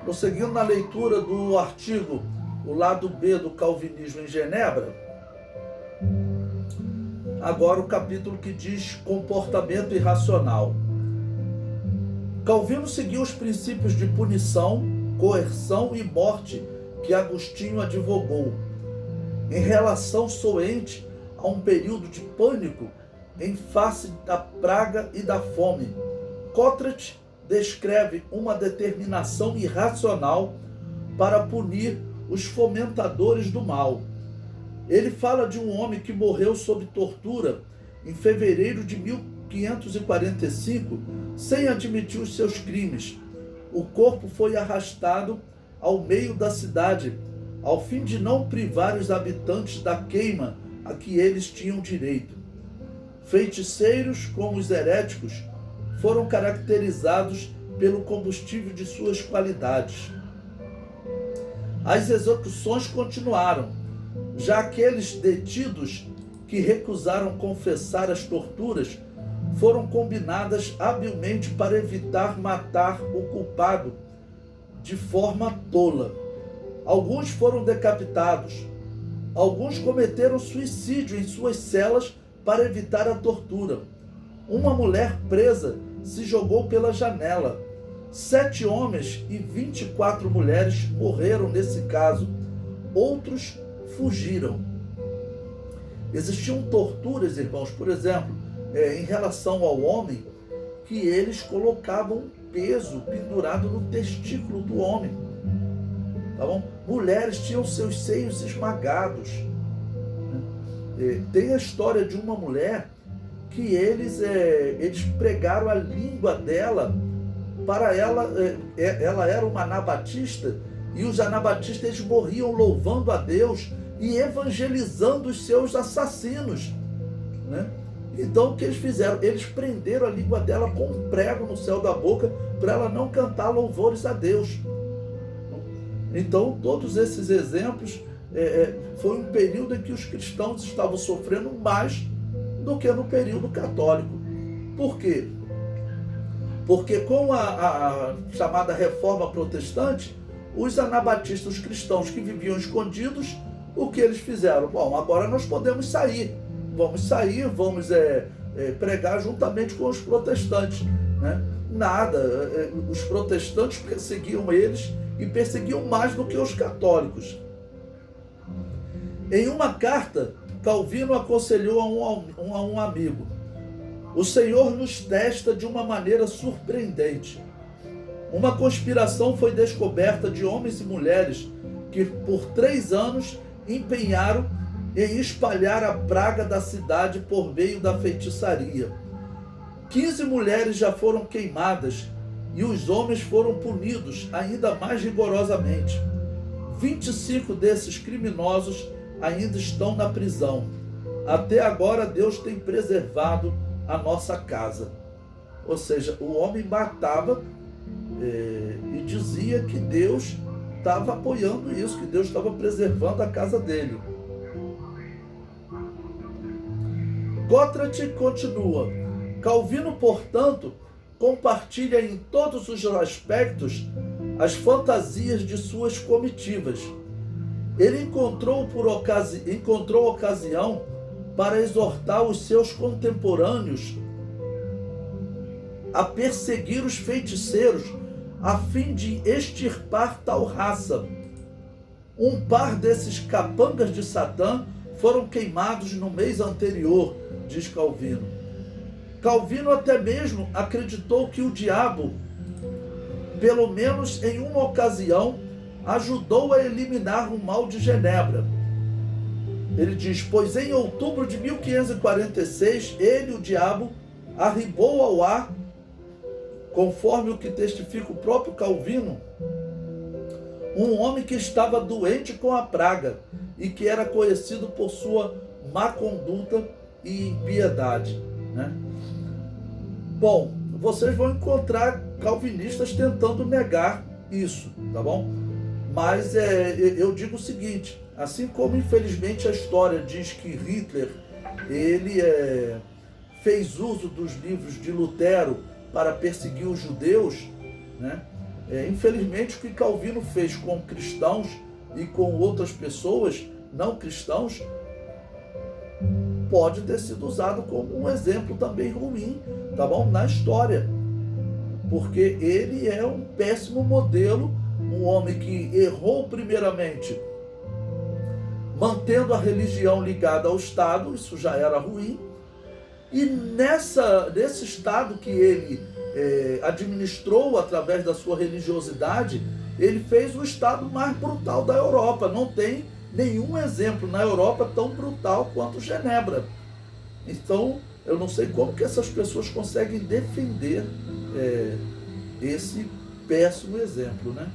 Prosseguindo na leitura do artigo O Lado B do Calvinismo em Genebra, agora o capítulo que diz comportamento irracional. Calvino seguiu os princípios de punição, coerção e morte que Agostinho advogou, em relação soente a um período de pânico em face da praga e da fome. Cotret descreve uma determinação irracional para punir os fomentadores do mal. Ele fala de um homem que morreu sob tortura em fevereiro de 1545, sem admitir os seus crimes. O corpo foi arrastado ao meio da cidade, ao fim de não privar os habitantes da queima a que eles tinham direito. Feiticeiros, como os heréticos, foram caracterizados pelo combustível de suas qualidades. As execuções continuaram. Já aqueles detidos que recusaram confessar as torturas foram combinadas habilmente para evitar matar o culpado de forma tola. Alguns foram decapitados. Alguns cometeram suicídio em suas celas para evitar a tortura. Uma mulher presa se jogou pela janela. 7 homens e 24 mulheres morreram nesse caso. Outros fugiram. Existiam torturas, irmãos, por exemplo, em relação ao homem, que eles colocavam um peso pendurado no testículo do homem. Tá bom? Mulheres tinham seus seios esmagados. Tem a história de uma mulher que eles pregaram a língua dela para ela. Ela era uma anabatista, e os anabatistas eles morriam louvando a Deus e evangelizando os seus assassinos, né? Então o que eles fizeram? Eles prenderam a língua dela com um prego no céu da boca para ela não cantar louvores a Deus. Então todos esses exemplos foi um período em que os cristãos estavam sofrendo mais do que no período católico. Por quê? Porque com a chamada reforma protestante, os anabatistas, os cristãos que viviam escondidos, o que eles fizeram? Bom, agora nós podemos sair. Vamos sair, vamos pregar juntamente com os protestantes, né? Nada, os protestantes perseguiam eles e perseguiam mais do que os católicos. Em uma carta, Calvino aconselhou a um amigo: o Senhor nos testa de uma maneira surpreendente. Uma conspiração foi descoberta de homens e mulheres que por 3 anos empenharam em espalhar a praga da cidade por meio da feitiçaria. 15 mulheres já foram queimadas e os homens foram punidos ainda mais rigorosamente. 25 desses criminosos ainda estão na prisão. Até agora Deus tem preservado a nossa casa. Ou seja, o homem matava e dizia que Deus estava apoiando isso, que Deus estava preservando a casa dele. Cotret continua: Calvino, portanto, compartilha em todos os aspectos as fantasias de suas comitivas. Ele encontrou ocasião para exortar os seus contemporâneos a perseguir os feiticeiros a fim de extirpar tal raça. Um par desses capangas de Satã foram queimados no mês anterior, diz Calvino. Calvino até mesmo acreditou que o diabo, pelo menos em uma ocasião, ajudou a eliminar o mal de Genebra. Ele diz: pois em outubro de 1546, ele, o diabo, arribou ao ar, conforme o que testifica o próprio Calvino, um homem que estava doente com a praga e que era conhecido por sua má conduta e impiedade, né? Bom, vocês vão encontrar calvinistas tentando negar isso, tá bom? Mas eu digo o seguinte: assim como infelizmente a história diz que Hitler ele fez uso dos livros de Lutero para perseguir os judeus, né? Infelizmente, o que Calvino fez com cristãos e com outras pessoas não cristãos pode ter sido usado como um exemplo também ruim, tá bom? Na história. Porque ele é um péssimo modelo, um homem que errou primeiramente mantendo a religião ligada ao Estado, isso já era ruim, e nesse Estado que ele administrou através da sua religiosidade, ele fez o Estado mais brutal da Europa. Não tem nenhum exemplo na Europa tão brutal quanto Genebra. Então, eu não sei como que essas pessoas conseguem defender esse péssimo exemplo, né?